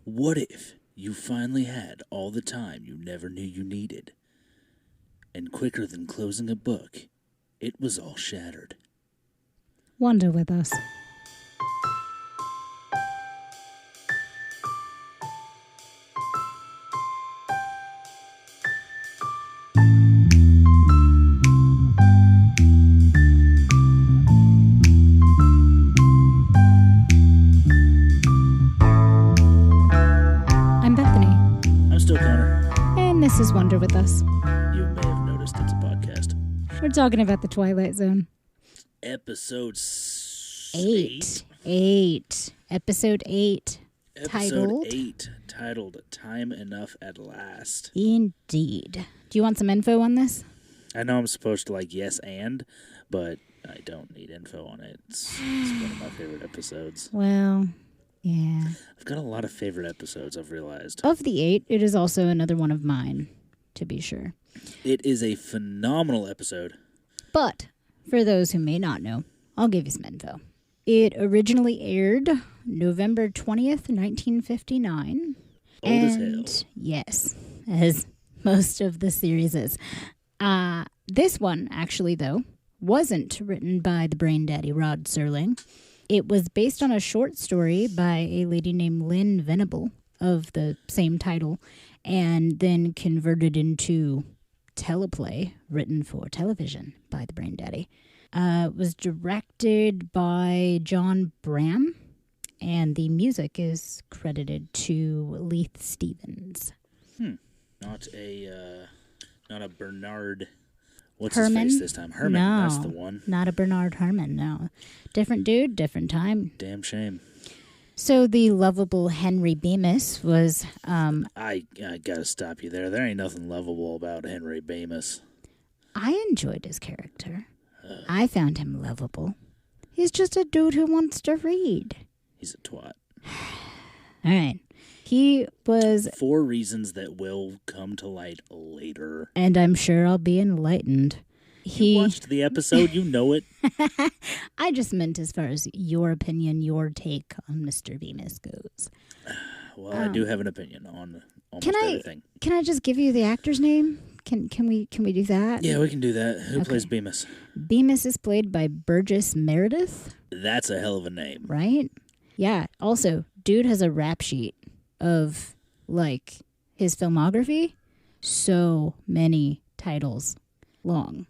What if you finally had all the time you never knew you needed, and quicker than closing a book, it was all shattered? Wonder with us. I'm Bethany, I'm still Konr. and this is Wonder with Us. You may have noticed it's a podcast. We're talking about the Twilight Zone. Episode 8. Episode 8. Episode 8, titled Time Enough at Last. Indeed. Do you want some info on this? I know I'm supposed to yes and, but I don't need info on it. It's one of my favorite episodes. Well, yeah. I've got a lot of favorite episodes, I've realized. Of the 8, it is also another one of mine, to be sure. It is a phenomenal episode. But, for those who may not know, I'll give you some info. It originally aired November 20th, 1959. Old as hell. Yes, as most of the series is. This one, actually, though, wasn't written by the brain daddy Rod Serling. It was based on a short story by a lady named Lynn Venable of the same title, and then converted into teleplay written for television by the brain daddy. It was directed by John Bram, and the music is credited to Leith Stevens. Not a Bernard. What's Herman? his face this time? Herman. No, That's the one. Not a Bernard Herman, no. Different dude, different time. Damn shame. So the lovable Henry Bemis was... I gotta stop you there. There ain't nothing lovable about Henry Bemis. I enjoyed his character. I found him lovable. He's just a dude who wants to read. He's a twat. All right. He was... 4 reasons that will come to light later. And I'm sure I'll be enlightened. You watched the episode, you know it. I just meant as far as your opinion, your take on Mr. Bemis goes. Well, I do have an opinion on almost everything. Can I just give you the actor's name? Can we do that? Yeah, we can do that. Who plays Bemis? Bemis is played by Burgess Meredith. That's a hell of a name. Right? Yeah. Also, dude has a rap sheet of, his filmography. So many titles long.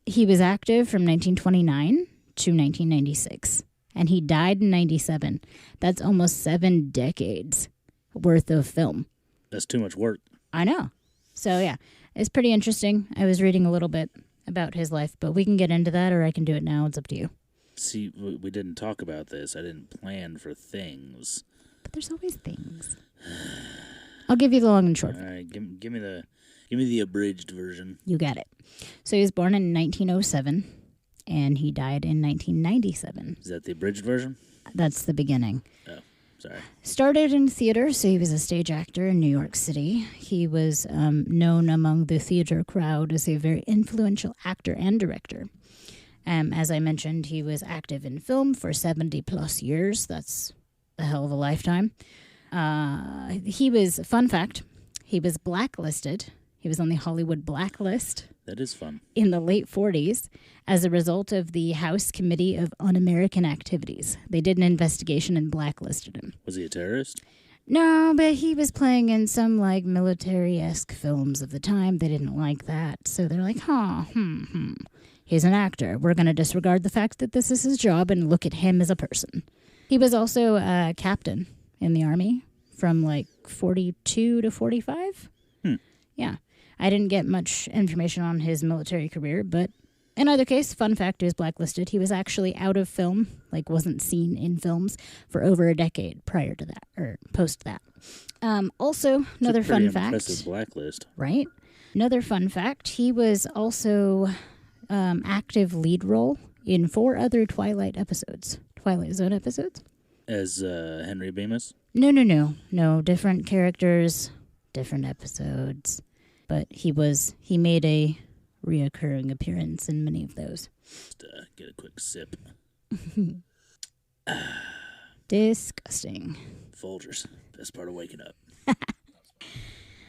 He was active from 1929 to 1996. And he died in 97. That's almost 7 decades worth of film. That's too much work. I know. So, yeah, it's pretty interesting. I was reading a little bit about his life, but we can get into that, or I can do it now. It's up to you. See, we didn't talk about this. I didn't plan for things. But there's always things. I'll give you the long and short. All right, give me the abridged version. You got it. So he was born in 1907, and he died in 1997. Is that the abridged version? That's the beginning. Oh, sorry. Started in theater, so he was a stage actor in New York City. He was known among the theater crowd as a very influential actor and director. As I mentioned, he was active in film for 70-plus years. That's a hell of a lifetime. Fun fact, he was blacklisted. He was on the Hollywood blacklist. That is fun. In the late 40s, as a result of the House Committee of Un-American Activities. They did an investigation and blacklisted him. Was he a terrorist? No, but he was playing in some, military-esque films of the time. They didn't like that. So they're like, he's an actor. We're going to disregard the fact that this is his job and look at him as a person. He was also a captain in the Army from, 42 to 45. Yeah. I didn't get much information on his military career, but in either case, fun fact, he was blacklisted. He was actually out of film, wasn't seen in films for over a decade prior to that, or post that. Also, another fun fact. Impressive blacklist. Right? Another fun fact, he was also active lead role in 4 other Twilight Zone episodes. As Henry Bemis? No, different characters, different episodes. But he made a reoccurring appearance in many of those. Just get a quick sip. Disgusting. Folgers. Best part of waking up.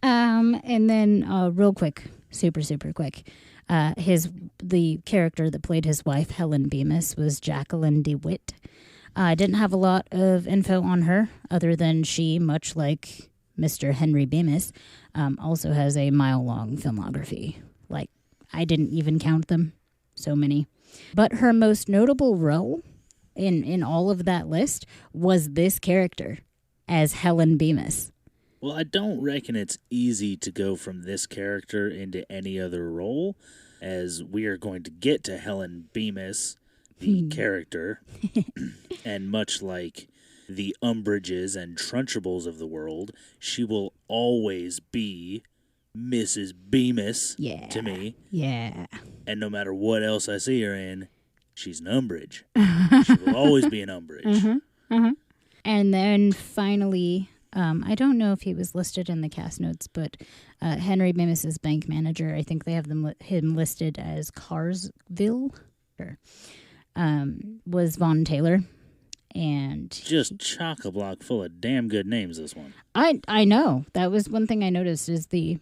And then real quick, super quick. The character that played his wife, Helen Bemis, was Jacqueline DeWitt. I didn't have a lot of info on her, other than she, much like Mr. Henry Bemis, also has a mile-long filmography. Like, I didn't even count them. So many. But her most notable role in all of that list was this character as Helen Bemis. Well, I don't reckon it's easy to go from this character into any other role, as we are going to get to Helen Bemis, the character, and much like the Umbridges and Trunchables of the world, she will always be Mrs. Bemis to me. Yeah. And no matter what else I see her in, she's an Umbridge. She will always be an Umbridge. And then finally, I don't know if he was listed in the cast notes, but Henry Bemis's bank manager, I think they have him listed as Carsville, was Von Taylor. And just chock-a-block full of damn good names, this one. I know. That was one thing I noticed is the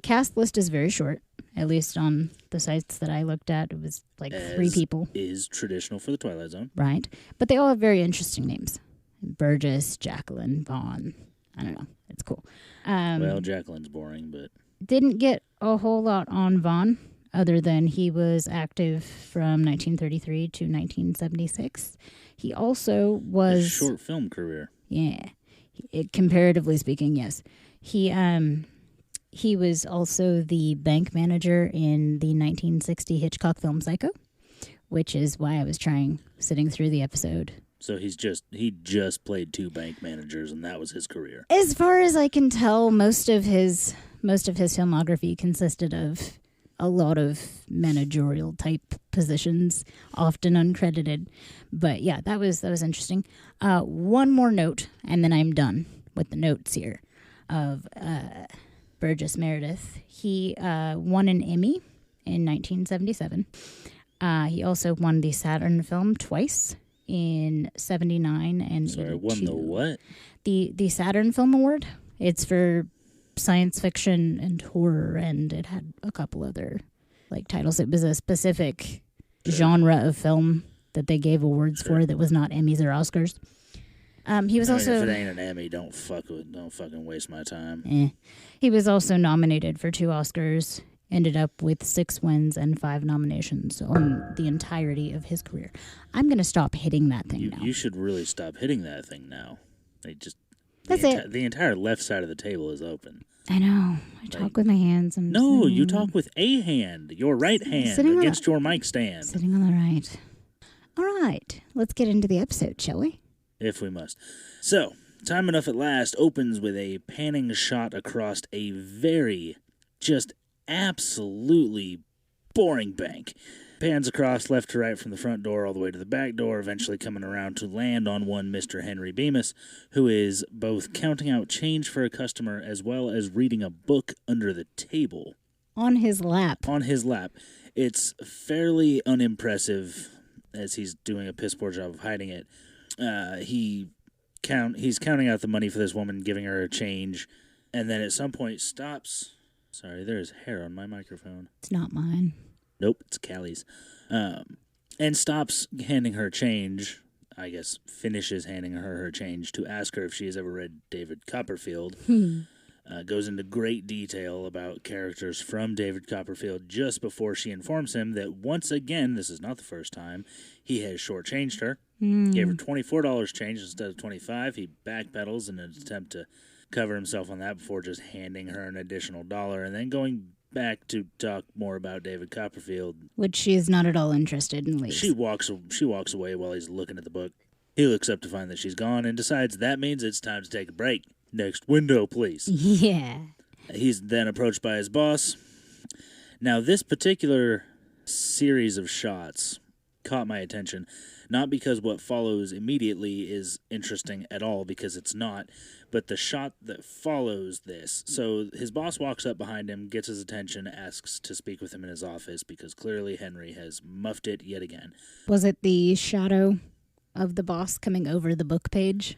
cast list is very short, at least on the sites that I looked at. It was like 3 people. Is traditional for the Twilight Zone. Right. But they all have very interesting names. Burgess, Jacqueline, Vaughn. I don't know. It's cool. Well, Jacqueline's boring, but... Didn't get a whole lot on Vaughn, other than he was active from 1933 to 1976. He also was... A short film career. Yeah. Comparatively speaking, yes. He was also the bank manager in the 1960 Hitchcock film Psycho, which is why I was sitting through the episode. So he just played 2 bank managers, and that was his career. As far as I can tell, most of his filmography consisted of a lot of managerial type positions, often uncredited. But yeah, that was interesting. One more note, and then I'm done with the notes here of Burgess Meredith. He won an Emmy in 1977. He also won the Saturn film twice, in 79 and 82. Won the what? The Saturn Film Award. It's for science fiction and horror, and it had a couple other titles. It was a specific genre of film that they gave awards for that was not Emmys or Oscars. He was also... if it ain't an Emmy, don't fucking waste my time. He was also nominated for 2 Oscars. Ended up with 6 wins and 5 nominations on the entirety of his career. I'm going to stop hitting that thing now. You should really stop hitting that thing now. That's it. The entire left side of the table is open. I know. I talk with my hands. You talk with a hand, your right hand, against your mic stand. Sitting on the right. All right. Let's get into the episode, shall we? If we must. So, Time Enough at Last opens with a panning shot across a very just absolutely boring bank. Pans across left to right from the front door all the way to the back door, eventually coming around to land on one Mr. Henry Bemis, who is both counting out change for a customer as well as reading a book under the table. On his lap. It's fairly unimpressive, as he's doing a piss poor job of hiding it. He's counting out the money for this woman, giving her a change, and then at some point stops... Sorry, there's hair on my microphone. It's not mine. Nope, it's Callie's. And stops handing her change, I guess finishes handing her change, to ask her if she has ever read David Copperfield. Goes into great detail about characters from David Copperfield just before she informs him that once again, this is not the first time, he has shortchanged her. Gave her $24 change instead of $25. He backpedals in an attempt to cover himself on that before just handing her an additional $1 and then going back to talk more about David Copperfield, which she is not at all interested in. She walks away while he's looking at the book. He looks up to find that she's gone and decides that means it's time to take a break. Next window, please. Yeah. He's then approached by his boss. Now, this particular series of shots caught my attention, not because what follows immediately is interesting at all, because it's not, but the shot that follows this. So his boss walks up behind him, gets his attention, asks to speak with him in his office, because clearly Henry has muffed it yet again. Was it the shadow of the boss coming over the book page?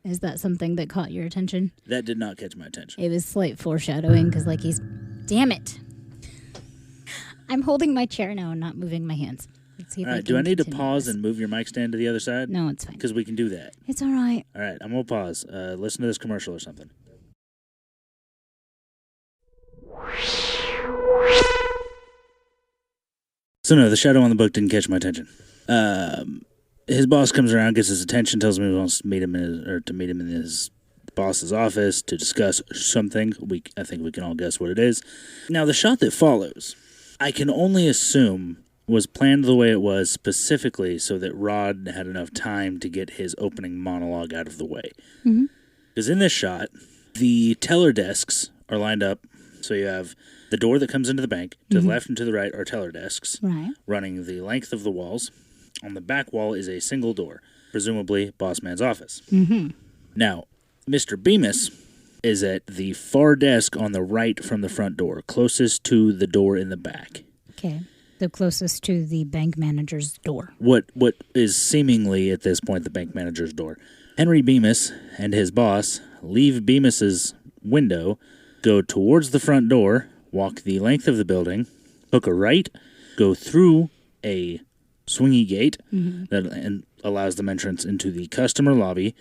Is that something that caught your attention? That did not catch my attention. It was slight foreshadowing because, like, he's... Damn it. I'm holding my chair now and not moving my hands. Let's see if All I right, can do I need to continue pause this. and move your mic stand to the other side? No, it's fine. Because we can do that. It's all right. All right, I'm going to pause. Listen to this commercial or something. So no, the shadow on the book didn't catch my attention. His boss comes around, gets his attention, tells him he wants to meet him in his boss's office to discuss something. I think we can all guess what it is. Now, the shot that follows, I can only assume was planned the way it was specifically so that Rod had enough time to get his opening monologue out of the way. Because in this shot, the teller desks are lined up. So you have the door that comes into the bank. To the left and to the right are teller desks, running the length of the walls. On the back wall is a single door, presumably Boss Man's office. Now, Mr. Bemis is at the far desk on the right from the front door, closest to the door in the back. Okay. The closest to the bank manager's door. What is seemingly, at this point, the bank manager's door. Henry Bemis and his boss leave Bemis's window, go towards the front door, walk the length of the building, hook a right, go through a swingy gate that allows them entrance into the customer lobby,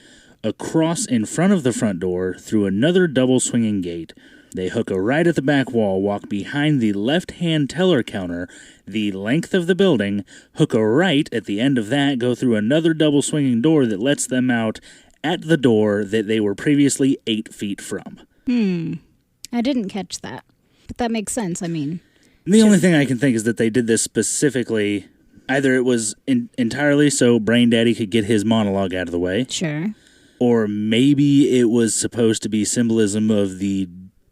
across in front of the front door, through another double swinging gate. They hook a right at the back wall, walk behind the left-hand teller counter, the length of the building, hook a right at the end of that, go through another double swinging door that lets them out at the door that they were previously 8 feet from. I didn't catch that. But that makes sense, I mean. The only thing I can think is that they did this specifically. Either it was entirely so Brain Daddy could get his monologue out of the way. Sure. Or maybe it was supposed to be symbolism of the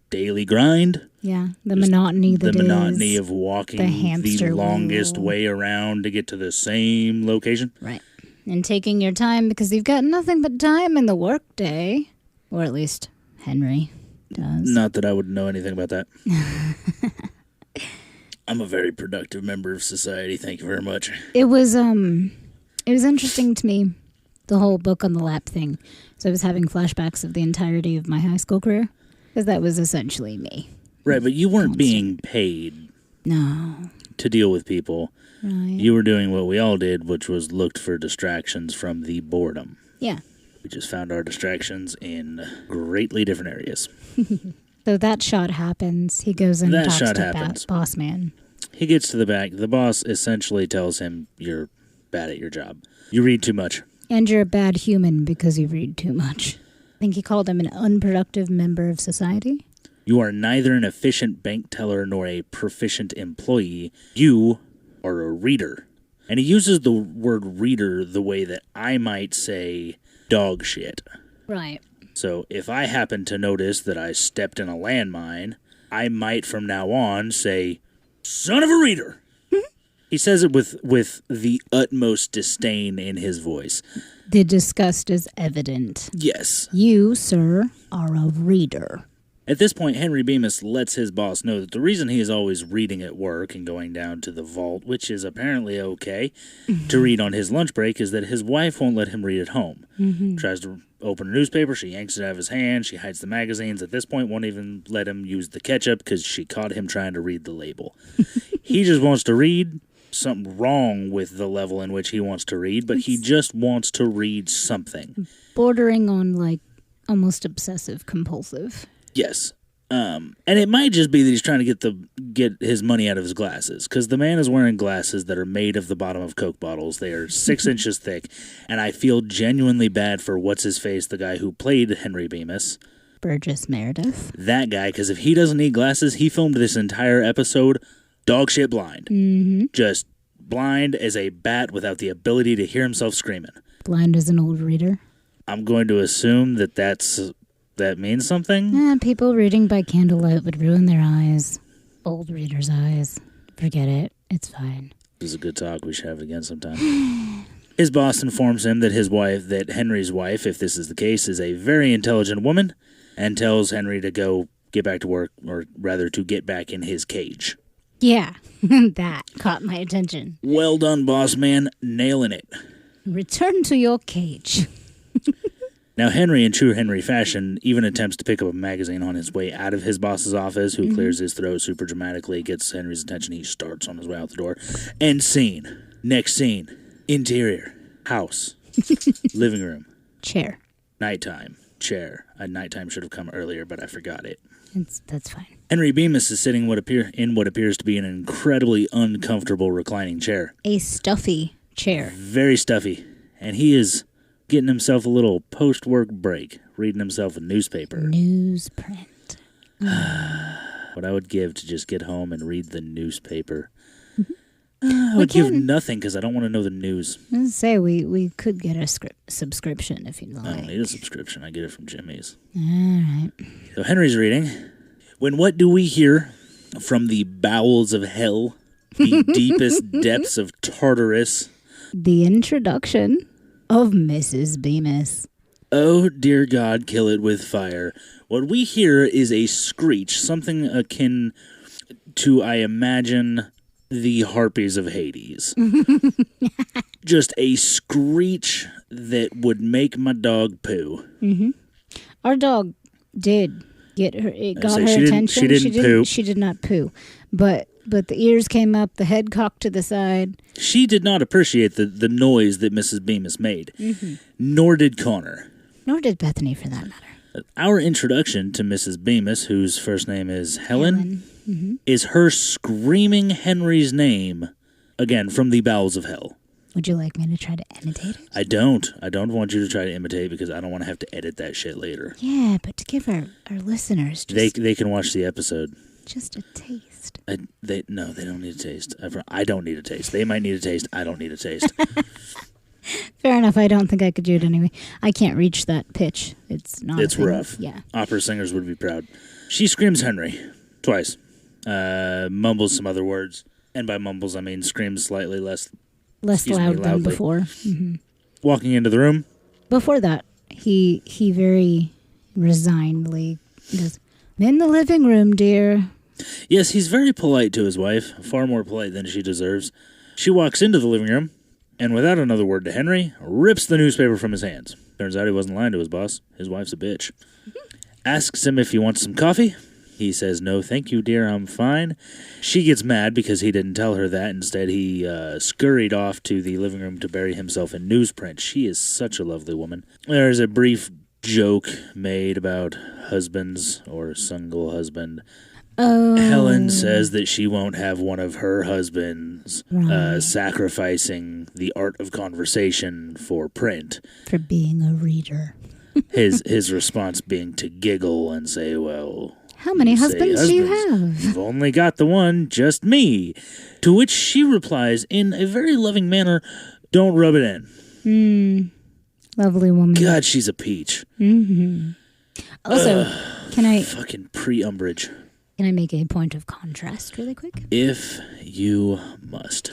daily grind. Yeah, the monotony that is. The monotony of walking the longest wheel. way around to get to the same location. Right. And taking your time because you've got nothing but time in the workday. Or at least Henry does. Not that I would know anything about that. I'm a very productive member of society. Thank you very much. It was interesting to me, the whole book on the lap thing. So I was having flashbacks of the entirety of my high school career, because that was essentially me. Right, but you weren't being paid to deal with people. Right. You were doing what we all did, which was looked for distractions from the boredom. Yeah. We just found our distractions in greatly different areas. So that shot happens. He goes and talks to Boss Man. He gets to the back. The boss essentially tells him, you're bad at your job. You read too much. And you're a bad human because you read too much. I think he called him an unproductive member of society. You are neither an efficient bank teller nor a proficient employee. You are a reader. And he uses the word reader the way that I might say dog shit. Right. So if I happen to notice that I stepped in a landmine, I might from now on say, son of a reader. He says it with the utmost disdain in his voice. The disgust is evident. Yes. You, sir, are a reader. At this point, Henry Bemis lets his boss know that the reason he is always reading at work and going down to the vault, which is apparently okay, to read on his lunch break, is that his wife won't let him read at home. Tries to open a newspaper, she yanks it out of his hand, she hides the magazines. At this point, won't even let him use the ketchup because she caught him trying to read the label. He just wants to read. Something wrong with the level in which he wants to read, but he just wants to read something. Bordering on, like, almost obsessive compulsive. Yes. And it might just be that he's trying to get his money out of his glasses, because the man is wearing glasses that are made of the bottom of Coke bottles. They are 6 inches thick, and I feel genuinely bad for what's-his-face, the guy who played Henry Bemis. Burgess Meredith. That guy, because if he doesn't need glasses, he filmed this entire episode dog shit blind. Just blind as a bat without the ability to hear himself screaming. Blind as an old reader. I'm going to assume that means something. People reading by candlelight would ruin their eyes. Old readers' eyes. Forget it. It's fine. This is a good talk. We should have it again sometime. His boss informs him that Henry's wife, if this is the case, is a very intelligent woman, and tells Henry to go get back to work, or rather to get back in his cage. Yeah, that caught my attention. Well done, boss man. Nailing it. Return to your cage. Now, Henry, in true Henry fashion, even attempts to pick up a magazine on his way out of his boss's office, who clears his throat super dramatically, gets Henry's attention. He starts on his way out the door. End scene. Next scene. Interior. House. Living room. Chair. Nighttime. Chair. Nighttime should have come earlier, but I forgot it. That's fine. Henry Bemis is sitting in what appears to be an incredibly uncomfortable reclining chair. A stuffy chair. Very stuffy. And he is getting himself a little post-work break, reading himself a newspaper. Newsprint. What I would give to just get home and read the newspaper. I would give nothing because I don't want to know the news. I was going to say, we could get a subscription if you'd like. I don't need a subscription. I get it from Jimmy's. All right. So Henry's reading. When what do we hear from the bowels of hell, the deepest depths of Tartarus? The introduction of Mrs. Bemis. Oh, dear God, kill it with fire. What we hear is a screech, something akin to, I imagine, the harpies of Hades. Just a screech that would make my dog poo. Mm-hmm. Our dog did get her. It got her she attention. Didn't poo. She did not poo, but the ears came up, the head cocked to the side. She did not appreciate the noise that Mrs. Bemis made. Mm-hmm. Nor did Konr. Nor did Bethany, for that matter. Our introduction to Mrs. Bemis, whose first name is Helen. Mm-hmm. Is her screaming Henry's name, again, from the bowels of hell. Would you like me to try to imitate it? I don't. I don't want you to try to imitate because I don't want to have to edit that shit later. Yeah, but to give our listeners just... They can watch the episode. Just a taste. They don't need a taste. I don't need a taste. They might need a taste. I don't need a taste. Fair enough. I don't think I could do it anyway. I can't reach that pitch. It's not. It's rough. Yeah. Opera singers would be proud. She screams Henry twice. Mumbles some other words, and by mumbles I mean screams slightly less loud than before. Mm-hmm. Walking into the room. Before that, he very resignedly goes, "I'm in the living room, dear." Yes, he's very polite to his wife, far more polite than she deserves. She walks into the living room, and without another word to Henry, rips the newspaper from his hands. Turns out he wasn't lying to his boss. His wife's a bitch. Asks him if he wants some coffee. He says, "No, thank you, dear, I'm fine." She gets mad because he didn't tell her that. Instead, he scurried off to the living room to bury himself in newsprint. She is such a lovely woman. There's a brief joke made about husbands or single husband. Oh. Helen says that she won't have one of her husbands sacrificing the art of conversation for print. For being a reader. His response being to giggle and say, well... How many husbands do you have? You've only got the one, just me. To which she replies in a very loving manner, don't rub it in. Lovely woman. God, she's a peach. Mm-hmm. Also, can I... Fucking pre-umbrage. Can I make a point of contrast really quick? If you must.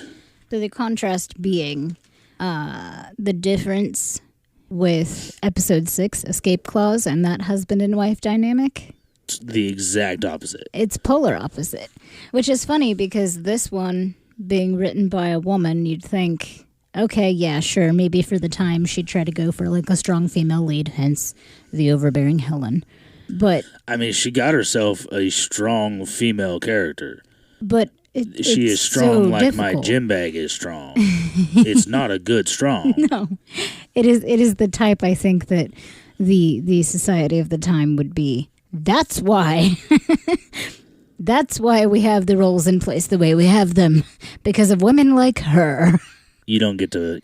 So the contrast being the difference with episode 6, Escape Clause, and that husband and wife dynamic. It's the exact opposite. It's polar opposite, which is funny because this one being written by a woman, you'd think, okay, yeah, sure, maybe for the time she'd try to go for like a strong female lead, hence the overbearing Helen. But I mean, she got herself a strong female character. But she is strong so like difficult. my gym bag is strong. It's not a good strong. No, it is the type I think that the society of the time would be. That's why. That's why we have the roles in place the way we have them, because of women like her. You don't get to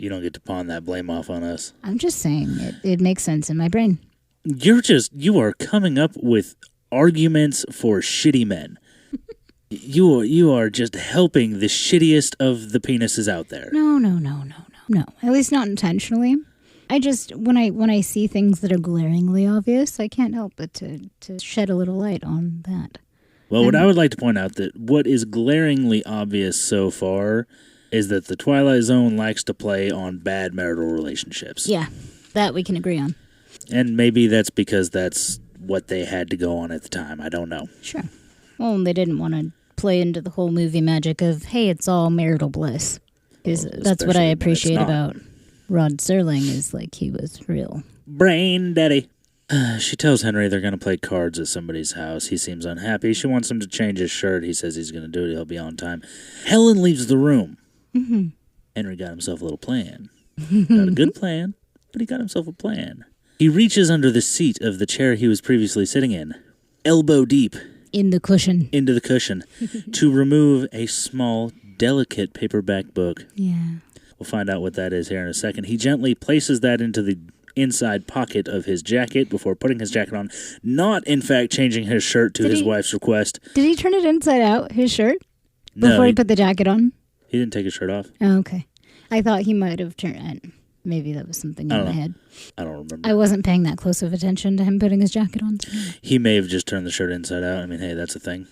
pawn that blame off on us. I'm just saying it makes sense in my brain. You are coming up with arguments for shitty men. You are just helping the shittiest of the penises out there. No. At least not intentionally. I just when I see things that are glaringly obvious, I can't help but to shed a little light on that. Well, what I would like to point out that what is glaringly obvious so far is that the Twilight Zone likes to play on bad marital relationships. Yeah, that we can agree on. And maybe that's because that's what they had to go on at the time. I don't know. Sure. Well, they didn't want to play into the whole movie magic of, hey, it's all marital bliss. That's what I appreciate about Rod Serling is like he was real. Brain daddy. She tells Henry they're going to play cards at somebody's house. He seems unhappy. She wants him to change his shirt. He says he's going to do it. He'll be on time. Helen leaves the room. Mm-hmm. Henry got himself a little plan. Not a good plan, but he got himself a plan. He reaches under the seat of the chair he was previously sitting in, elbow deep. Into the cushion, to remove a small, delicate paperback book. Yeah. We'll find out what that is here in a second. He gently places that into the inside pocket of his jacket before putting his jacket on, not, in fact, changing his shirt to his wife's request. Did he turn it inside out, his shirt? No. Before he put the jacket on? He didn't take his shirt off. Oh, okay. I thought he might have turned it. Maybe that was something in my head. I don't remember. I wasn't paying that close of attention to him putting his jacket on. He may have just turned the shirt inside out. I mean, hey, that's a thing.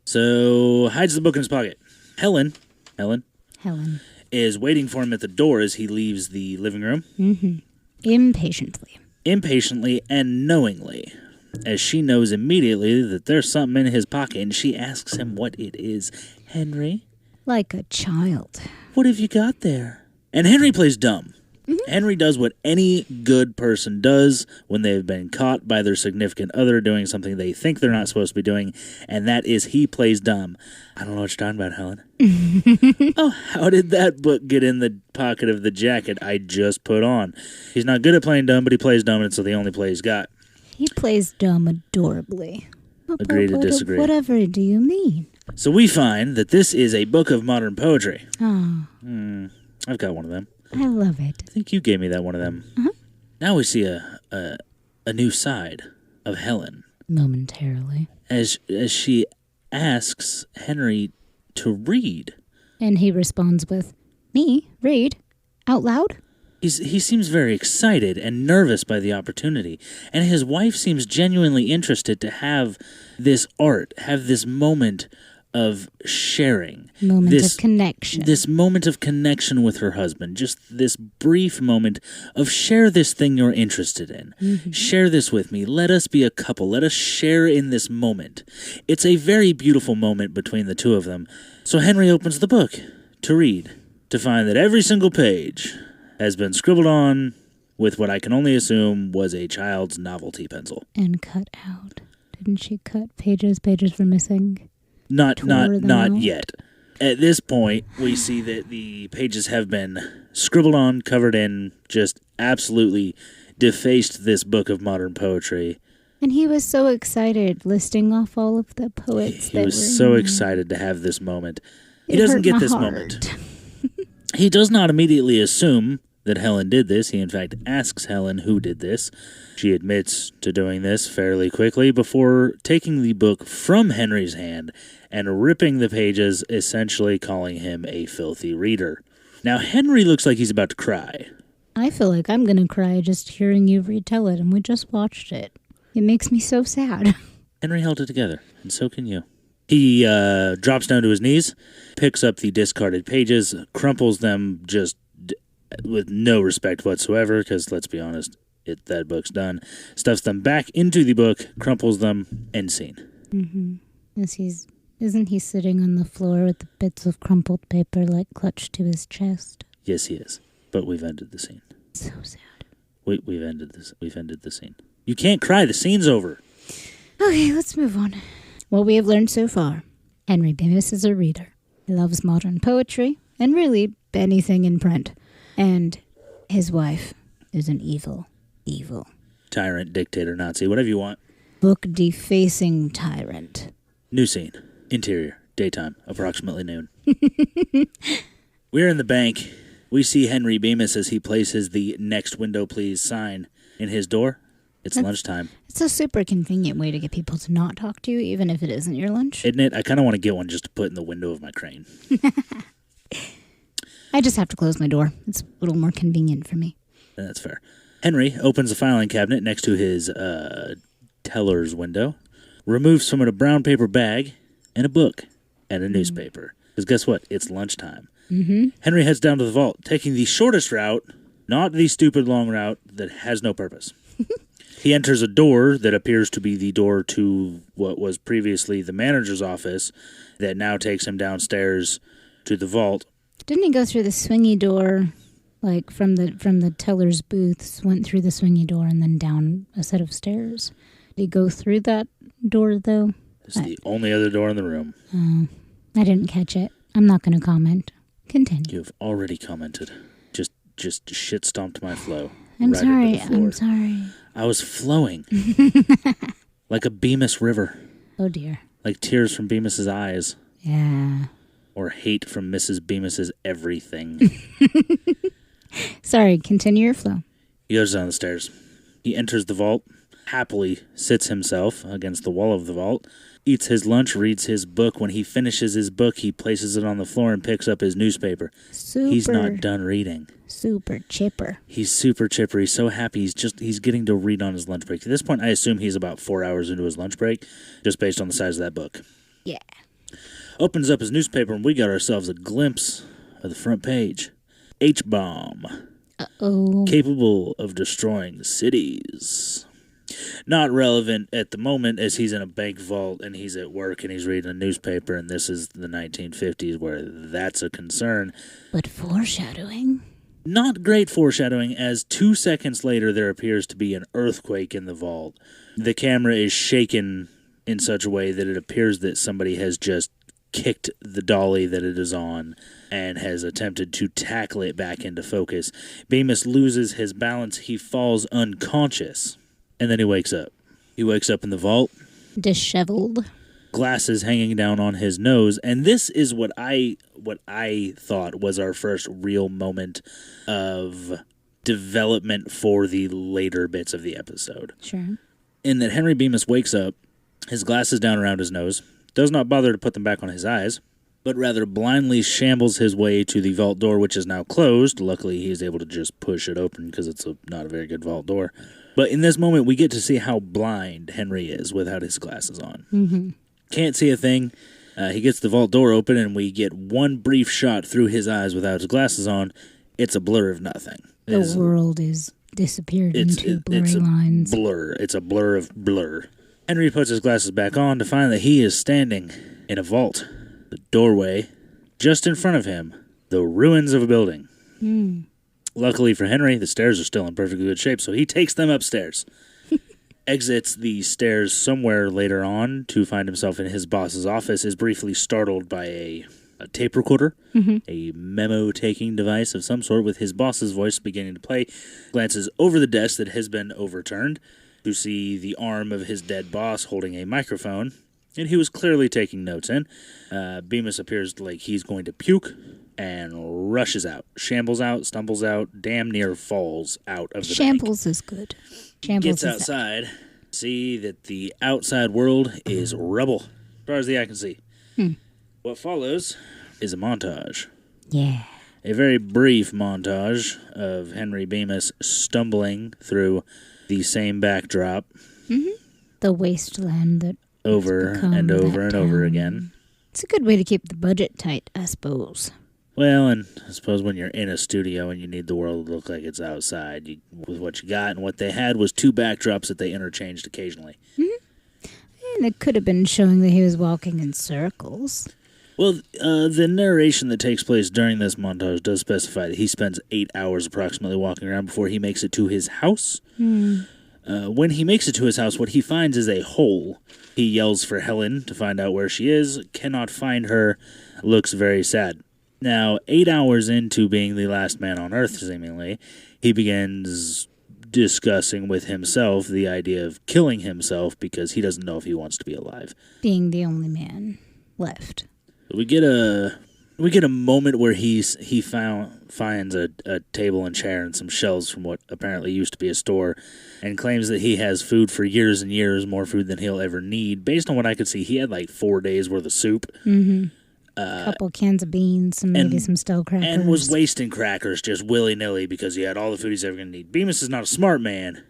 So, hides the book in his pocket. Helen is waiting for him at the door as he leaves the living room. Mm-hmm. Impatiently and knowingly, as she knows immediately that there's something in his pocket, and she asks him what it is. Henry? Like a child. What have you got there? And Henry plays dumb. Mm-hmm. Henry does what any good person does when they've been caught by their significant other doing something they think they're not supposed to be doing, and that is he plays dumb. I don't know what you're talking about, Helen. Oh, how did that book get in the pocket of the jacket I just put on? He's not good at playing dumb, but he plays dumb, and it's the only play he's got. He plays dumb adorably. Agree to disagree. Whatever do you mean? So we find that this is a book of modern poetry. Oh. I've got one of them. I love it. I think you gave me that one of them. Uh-huh. Now we see a new side of Helen. Momentarily. As she asks Henry to read. And he responds with, me? Read? Out loud? He seems very excited and nervous by the opportunity. And his wife seems genuinely interested to have this art, have this moment of sharing. Of connection. This moment of connection with her husband. Just this brief moment of share this thing you're interested in. Mm-hmm. Share this with me. Let us be a couple. Let us share in this moment. It's a very beautiful moment between the two of them. So Henry opens the book to read, to find that every single page has been scribbled on with what I can only assume was a child's novelty pencil. And cut out. Didn't she cut pages were missing? Not yet. At this point, we see that the pages have been scribbled on, covered in, just absolutely defaced this book of modern poetry. And he was so excited listing off all of the poets He was so excited to have this moment. He doesn't get this moment. He does not immediately assume that Helen did this. He, in fact, asks Helen who did this. She admits to doing this fairly quickly before taking the book from Henry's hand and ripping the pages, essentially calling him a filthy reader. Now, Henry looks like he's about to cry. I feel like I'm going to cry just hearing you retell it, and we just watched it. It makes me so sad. Henry held it together, and so can you. He drops down to his knees, picks up the discarded pages, crumples them just with no respect whatsoever, because let's be honest, that book's done, stuffs them back into the book, crumples them, end scene. Mm-hmm. Isn't he sitting on the floor with the bits of crumpled paper like clutched to his chest? Yes, he is. But we've ended the scene. So sad. We've ended this. We've ended the scene. You can't cry. The scene's over. Okay, let's move on. What we have learned so far: Henry Bemis is a reader. He loves modern poetry and really anything in print. And his wife is an evil tyrant, dictator, Nazi, whatever you want. Book defacing tyrant. New scene. Interior. Daytime. Approximately noon. We're in the bank. We see Henry Bemis as he places the "Next window, please" sign in his door. It's lunchtime. It's a super convenient way to get people to not talk to you, even if it isn't your lunch. Isn't it? I kind of want to get one just to put in the window of my crane. I just have to close my door. It's a little more convenient for me. That's fair. Henry opens a filing cabinet next to his teller's window, removes from it a brown paper bag and a book and a newspaper. Because guess what? It's lunchtime. Mm-hmm. Henry heads down to the vault, taking the shortest route, not the stupid long route that has no purpose. He enters a door that appears to be the door to what was previously the manager's office that now takes him downstairs to the vault. Didn't he go through the swingy door Like from the teller's booths, went through the swingy door and then down a set of stairs. Did he go through that door, though? It's the only other door in the room. Oh, I didn't catch it. I'm not going to comment. Continue. You've already commented. Just shit-stomped my flow. I'm right sorry. into the floor. I'm sorry. I was flowing. Like a Bemis river. Oh, dear. Like tears from Bemis's eyes. Yeah. Or hate from Mrs. Bemis's everything. Sorry, continue your flow. He goes down the stairs. He enters the vault, happily sits himself against the wall of the vault, eats his lunch, reads his book. When he finishes his book, he places it on the floor and picks up his newspaper. He's not done reading. Super chipper. He's super chipper. He's so happy. He's getting to read on his lunch break. At this point, I assume he's about 4 hours into his lunch break, just based on the size of that book. Yeah. Opens up his newspaper, and we got ourselves a glimpse of the front page. H-bomb. Uh-oh. Capable of destroying cities. Not relevant at the moment, as he's in a bank vault and he's at work and he's reading a newspaper, and this is the 1950s where that's a concern. But foreshadowing. Not great foreshadowing, as 2 seconds later there appears to be an earthquake in the vault. The camera is shaken in such a way that it appears that somebody has just kicked the dolly that it is on and has attempted to tackle it back into focus. Bemis loses his balance. He falls unconscious. And then he wakes up. He wakes up in the vault. Disheveled. Glasses hanging down on his nose. And this is what I thought was our first real moment of development for the later bits of the episode. Sure. In that Henry Bemis wakes up, his glasses down around his nose, does not bother to put them back on his eyes, but rather blindly shambles his way to the vault door, which is now closed. Luckily, he is able to just push it open because it's not a very good vault door. But in this moment, we get to see how blind Henry is without his glasses on. Mm-hmm. Can't see a thing. He gets the vault door open, and we get one brief shot through his eyes without his glasses on. It's a blur of nothing. The world is disappeared into blurry lines. Blur. It's a blur of blur. Henry puts his glasses back on to find that he is standing in a vault. The doorway, just in front of him, the ruins of a building. Mm. Luckily for Henry, the stairs are still in perfectly good shape, so he takes them upstairs. Exits the stairs somewhere later on to find himself in his boss's office, is briefly startled by a tape recorder, a memo-taking device of some sort with his boss's voice beginning to play, glances over the desk that has been overturned to see the arm of his dead boss holding a microphone, and he was clearly taking notes in. Bemis appears like he's going to puke and rushes out, shambles out, stumbles out, damn near falls out of the Shambles is good. Shambles Gets outside, see that the outside world is rubble, as far as the eye can see. What follows is a montage. Yeah. A very brief montage of Henry Bemis stumbling through the same backdrop. The wasteland that over and over and over again. It's a good way to keep the budget tight, I suppose. Well, and I suppose when you're in a studio and you need the world to look like it's outside, with what you got, and what they had was two backdrops that they interchanged occasionally. And it could have been showing that he was walking in circles. Well, the narration that takes place during this montage does specify that he spends 8 hours approximately walking around before he makes it to his house. When he makes it to his house, what he finds is a hole. He yells for Helen to find out where she is, cannot find her, looks very sad. Now, 8 hours into being the last man on Earth, seemingly, he begins discussing with himself the idea of killing himself because he doesn't know if he wants to be alive. Being the only man left. We get a moment where he finds a table and chair and some shelves from what apparently used to be a store, and claims that he has food for years and years, more food than he'll ever need. Based on what I could see, he had like 4 days worth of soup. A couple cans of beans, maybe some stale crackers. And was wasting crackers just willy-nilly because he had all the food he's ever going to need. Bemis is not a smart man.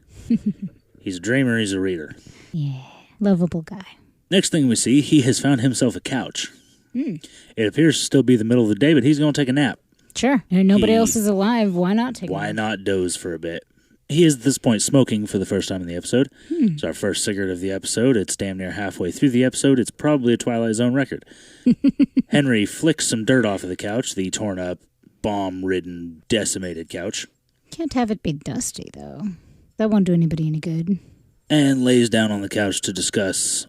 He's a dreamer, he's a reader. Yeah, lovable guy. Next thing we see, he has found himself a couch. It appears to still be the middle of the day, but he's going to take a nap. Sure. And nobody else is alive. Why not take a nap? Why not doze for a bit? He is at this point smoking for the first time in the episode. It's our first cigarette of the episode. It's damn near halfway through the episode. It's probably a Twilight Zone record. Henry flicks some dirt off of the couch, the torn up bomb-ridden, decimated couch. Can't have it be dusty, though. That won't do anybody any good. And lays down on the couch to discuss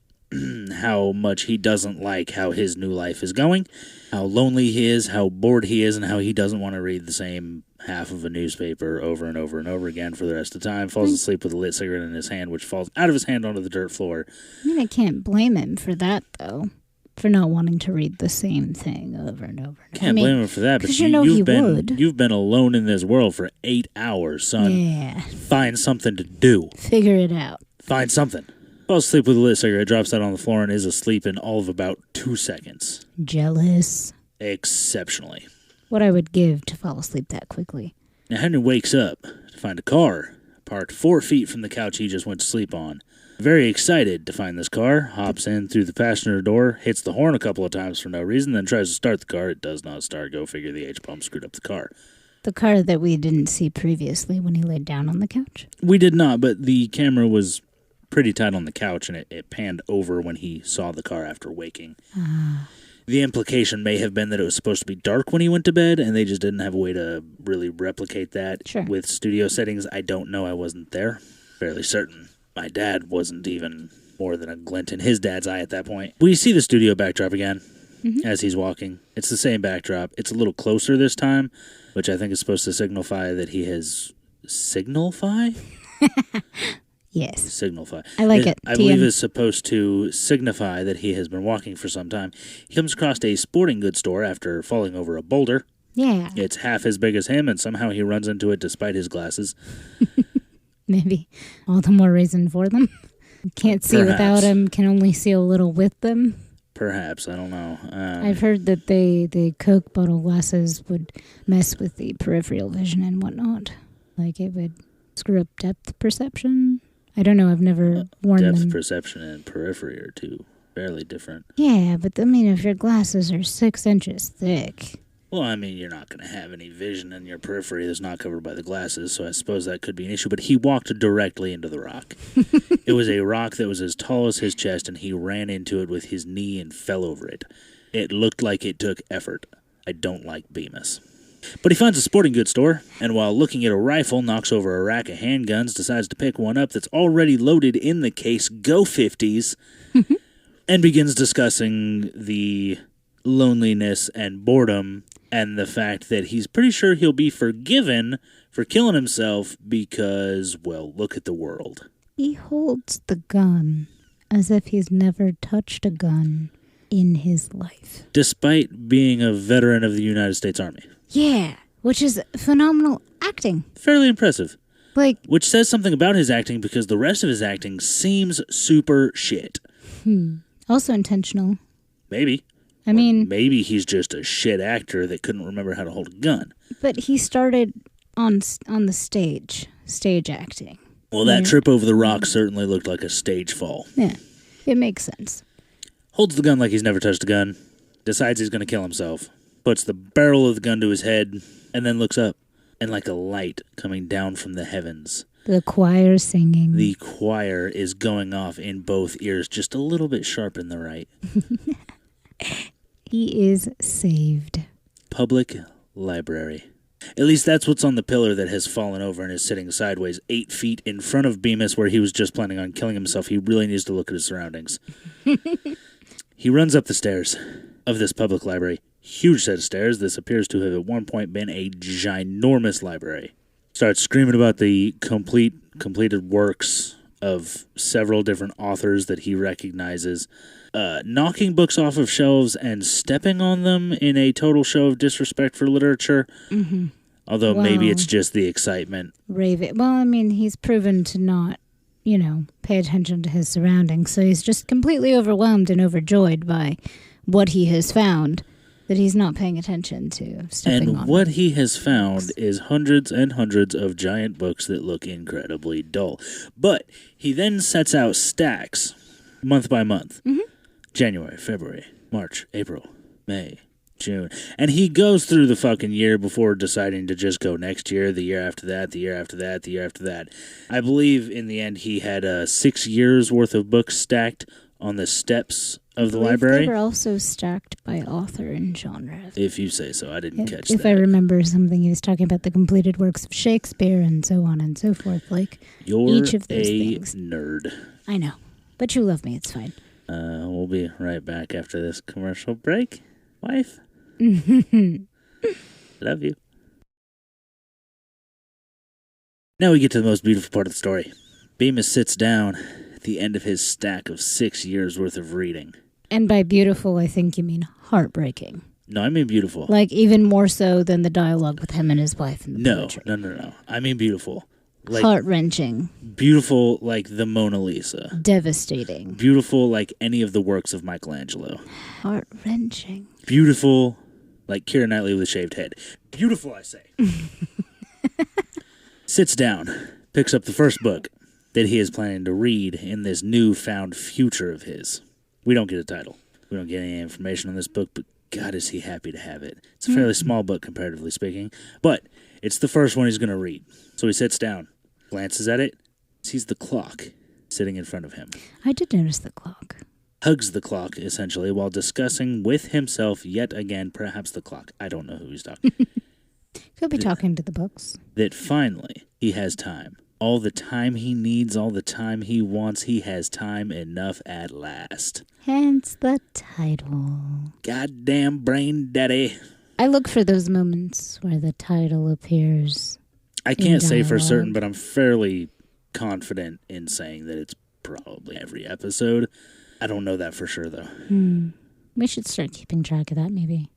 how much he doesn't like how his new life is going, how lonely he is, how bored he is, and how he doesn't want to read the same half of a newspaper over and over and over again for the rest of the time. Falls asleep with a lit cigarette in his hand, which falls out of his hand onto the dirt floor. I mean, I can't blame him for that, though. For not wanting to read the same thing over and over. Can't blame him for that, but you've been alone in this world for 8 hours, son. Yeah. Find something to do. Figure it out. Find something. Falls asleep with a lit cigarette, drops that on the floor, and is asleep in all of about 2 seconds. Jealous. Exceptionally. What I would give to fall asleep that quickly. Now Henry wakes up to find a car parked 4 feet from the couch he just went to sleep on. Very excited to find this car, hops in through the passenger door, hits the horn a couple of times for no reason, then tries to start the car. It does not start. Go figure, the H-pump screwed up the car. The car that we didn't see previously when he laid down on the couch? We did not, but the camera was pretty tight on the couch, and it panned over when he saw the car after waking. The implication may have been that it was supposed to be dark when he went to bed, and they just didn't have a way to really replicate that with studio settings. I don't know. I wasn't there. Fairly certain. My dad wasn't even more than a glint in his dad's eye at that point. We see the studio backdrop again as he's walking. It's the same backdrop. It's a little closer this time, which I think is supposed to signify that he has... Signify? Yes. Signify. I like it. I believe is supposed to signify that he has been walking for some time. He comes across a sporting goods store after falling over a boulder. Yeah. It's half as big as him, and somehow he runs into it despite his glasses. Maybe all the more reason for them. Can't see without them, can only see a little with them. Perhaps, I don't know. I've heard that the Coke bottle glasses would mess with the peripheral vision and whatnot. Like it would screw up depth perception. I don't know, I've never worn them. Depth perception and periphery are two fairly different. Yeah, but I mean, if your glasses are 6 inches thick... Well, I mean, you're not going to have any vision in your periphery that's not covered by the glasses, so I suppose that could be an issue. But he walked directly into the rock. It was a rock that was as tall as his chest, and he ran into it with his knee and fell over it. It looked like it took effort. I don't like Bemis. But he finds a sporting goods store, and while looking at a rifle, knocks over a rack of handguns, decides to pick one up that's already loaded in the case, Go 50s, and begins discussing the loneliness and boredom and the fact that he's pretty sure he'll be forgiven for killing himself because, well, look at the world. He holds the gun as if he's never touched a gun in his life. Despite being a veteran of the United States Army. Yeah, which is phenomenal acting. Fairly impressive. Like, which says something about his acting because the rest of his acting seems super shit. Also intentional. Maybe. I mean, maybe he's just a shit actor that couldn't remember how to hold a gun. But he started on the stage acting. Well, that trip over the rock certainly looked like a stage fall. Yeah, it makes sense. Holds the gun like he's never touched a gun, decides he's going to kill himself, puts the barrel of the gun to his head, and then looks up, and like a light coming down from the heavens. The choir singing. The choir is going off in both ears, just a little bit sharp in the right. He is saved. Public library. At least that's what's on the pillar that has fallen over and is sitting sideways 8 feet in front of Bemis where he was just planning on killing himself. He really needs to look at his surroundings. He runs up the stairs of this public library. Huge set of stairs. This appears to have at one point been a ginormous library. Starts screaming about the completed works of several different authors that he recognizes. Knocking books off of shelves and stepping on them in a total show of disrespect for literature. Mm-hmm. Although maybe it's just the excitement. Well, I mean, he's proven to not, pay attention to his surroundings. So he's just completely overwhelmed and overjoyed by what he has found that he's not paying attention to stepping on. And what he has found is hundreds and hundreds of giant books that look incredibly dull. But he then sets out stacks, month by month. Mm-hmm. January, February, March, April, May, June. And he goes through the fucking year before deciding to just go next year, the year after that, the year after that, the year after that. I believe in the end he had 6 years worth of books stacked on the steps of the library. They were also stacked by author and genre. If you say so. I didn't catch that. If I remember something, he was talking about the completed works of Shakespeare and so on and so forth. Like, each of those things. Nerd. I know. But you love me. It's fine. We'll be right back after this commercial break. Wife? Love you. Now we get to the most beautiful part of the story. Bemis sits down at the end of his stack of 6 years' worth of reading. And by beautiful, I think you mean heartbreaking. No, I mean beautiful. Like, even more so than the dialogue with him and his wife in the poetry. No. I mean beautiful. Like, heart-wrenching. Beautiful like the Mona Lisa. Devastating. Beautiful like any of the works of Michelangelo. Heart-wrenching. Beautiful like Keira Knightley with a shaved head. Beautiful, I say. Sits down, picks up the first book that he is planning to read in this newfound future of his. We don't get a title. We don't get any information on this book, but God, is he happy to have it. It's a fairly small book, comparatively speaking, but it's the first one he's going to read. So he sits down, glances at it, sees the clock sitting in front of him. I did notice the clock. Hugs the clock, essentially, while discussing with himself yet again, perhaps the clock. I don't know who he's talking to. Could be talking to the books. That finally he has time. All the time he needs, all the time he wants, he has time enough at last. Hence the title. Goddamn brain daddy. I look for those moments where the title appears. I can't say for certain, but I'm fairly confident in saying that it's probably every episode. I don't know that for sure, though. We should start keeping track of that, maybe.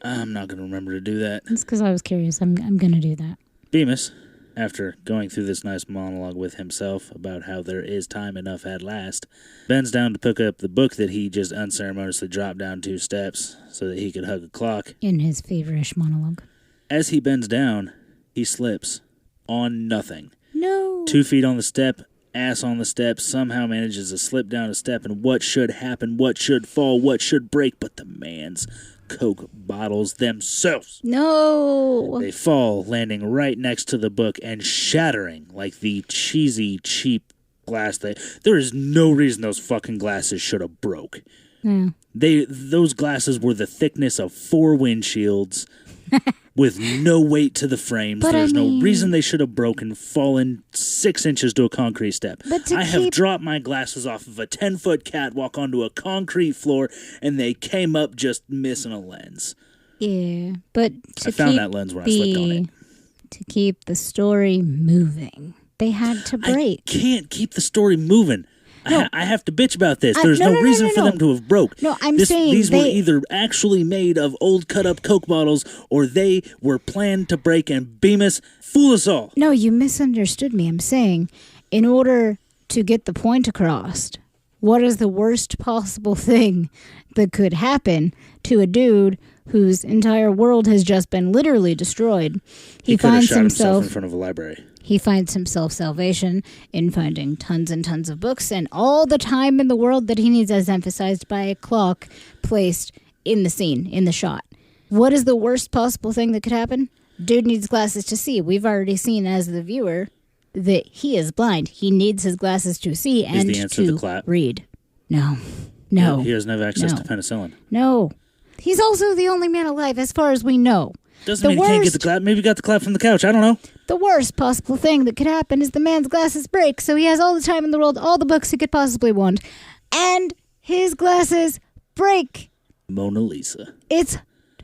I'm not going to remember to do that. It's because I was curious. I'm going to do that. Bemis, after going through this nice monologue with himself about how there is time enough at last, bends down to pick up the book that he just unceremoniously dropped down 2 steps so that he could hug a clock. In his feverish monologue. As he bends down, he slips on nothing. No. 2 feet on the step, ass on the step, somehow manages to slip down a step, and what should happen, what should fall, what should break, but the man's Coke bottles themselves. No. They fall, landing right next to the book and shattering like the cheesy, cheap glass. There is no reason those fucking glasses should have broke. Yeah. Those glasses were the thickness of 4 windshields with no weight to the frames. But There's no reason they should have broken, fallen 6 inches to a concrete step. I have dropped my glasses off of a 10-foot catwalk onto a concrete floor, and they came up just missing a lens. Yeah, but I found that lens when I slipped on it. To keep the story moving, they had to break. I can't keep the story moving. No. I have to bitch about this. There's no reason for them to have broke. No, saying these were either actually made of old cut-up Coke bottles or they were planned to break, and Bemis fool us all. No, you misunderstood me. I'm saying, in order to get the point across, what is the worst possible thing that could happen to a dude whose entire world has just been literally destroyed? He could have shot himself in front of a library. He finds himself salvation in finding tons and tons of books and all the time in the world that he needs, as emphasized by a clock placed in the scene, in the shot. What is the worst possible thing that could happen? Dude needs glasses to see. We've already seen as the viewer that he is blind. He needs his glasses to see and to read. No. He doesn't have access to penicillin. No. He's also the only man alive as far as we know. Doesn't mean he can't get the clap. Maybe he got the clap from the couch. I don't know. The worst possible thing that could happen is the man's glasses break, so he has all the time in the world, all the books he could possibly want, and his glasses break. Mona Lisa. It's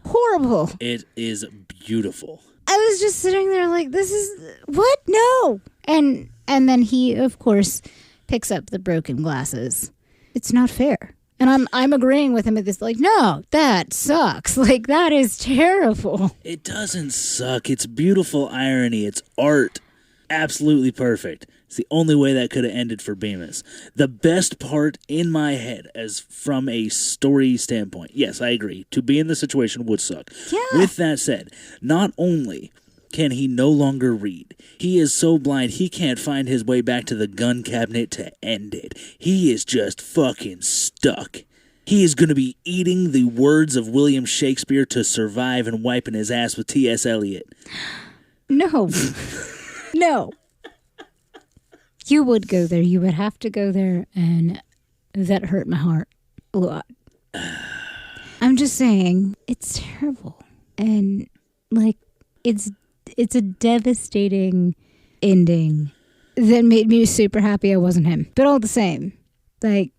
horrible. It is beautiful. I was just sitting there like, this is... What? No! And then he, of course, picks up the broken glasses. It's not fair. And I'm agreeing with him at this, like, no, that sucks. Like, that is terrible. It doesn't suck. It's beautiful irony. It's art. Absolutely perfect. It's the only way that could have ended for Bemis. The best part in my head, as from a story standpoint, yes, I agree, to be in the situation would suck. Yeah. With that said, not only can he no longer read, he is so blind he can't find his way back to the gun cabinet to end it. He is just fucking stuck. He is going to be eating the words of William Shakespeare to survive and wiping his ass with T.S. Eliot. No. No. You would go there. You would have to go there, and that hurt my heart. a lot. I'm just saying, it's terrible. And, like, it's a devastating ending that made me super happy I wasn't him. But all the same, like,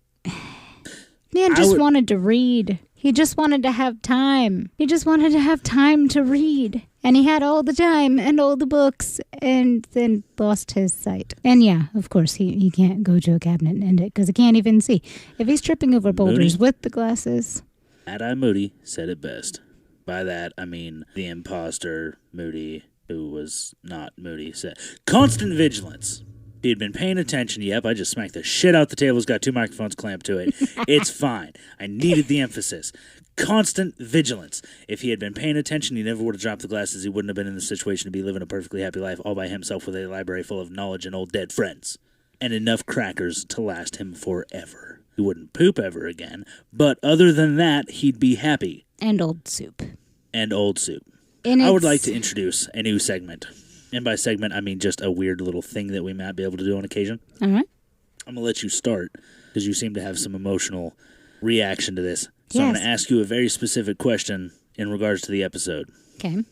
man just wanted to read. He just wanted to have time. He just wanted to have time to read. And he had all the time and all the books and then lost his sight. And yeah, of course, he can't go to a cabinet and end it because he can't even see. If he's tripping over boulders with the glasses. Mad-Eye Moody said it best. By that, I mean the imposter Moody, who was not Moody, said, constant vigilance. He had been paying attention. Yep, I just smacked the shit out the table. It's got 2 microphones clamped to it. It's fine. I needed the emphasis. Constant vigilance. If he had been paying attention, he never would have dropped the glasses. He wouldn't have been in the situation to be living a perfectly happy life all by himself with a library full of knowledge and old dead friends. And enough crackers to last him forever. He wouldn't poop ever again. But other than that, he'd be happy. And old soup. And old soup. I would like to introduce a new segment. And by segment, I mean just a weird little thing that we might be able to do on occasion. All right. I'm going to let you start, because you seem to have some emotional reaction to this. So yes. I'm going to ask you a very specific question in regards to the episode. Okay.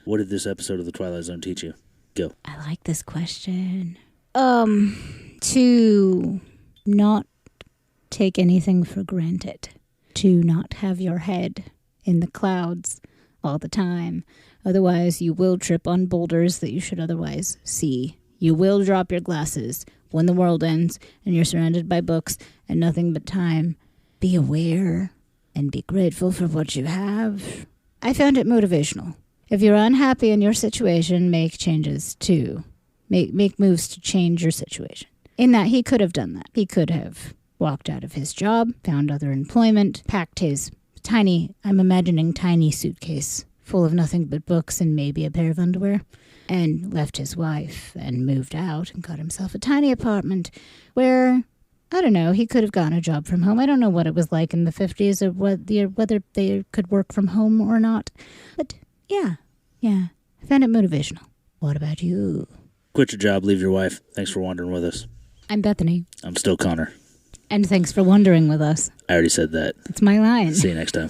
What did this episode of The Twilight Zone teach you? Go. I like this question. To not take anything for granted. To not have your head in the clouds all the time. Otherwise, you will trip on boulders that you should otherwise see. You will drop your glasses when the world ends and you're surrounded by books and nothing but time. Be aware and be grateful for what you have. I found it motivational. If you're unhappy in your situation, make changes to make moves to change your situation. In that, he could have done that. He could have walked out of his job, found other employment, packed his I'm imagining tiny suitcase full of nothing but books and maybe a pair of underwear, and left his wife and moved out and got himself a tiny apartment where, I don't know, he could have gotten a job from home. I don't know what it was like in the 50s or whether they could work from home or not. But yeah, I found it motivational. What about you? Quit your job, leave your wife. Thanks for wandering with us. I'm Bethany. I'm still Konr. And thanks for wandering with us. I already said that. It's my line. See you next time.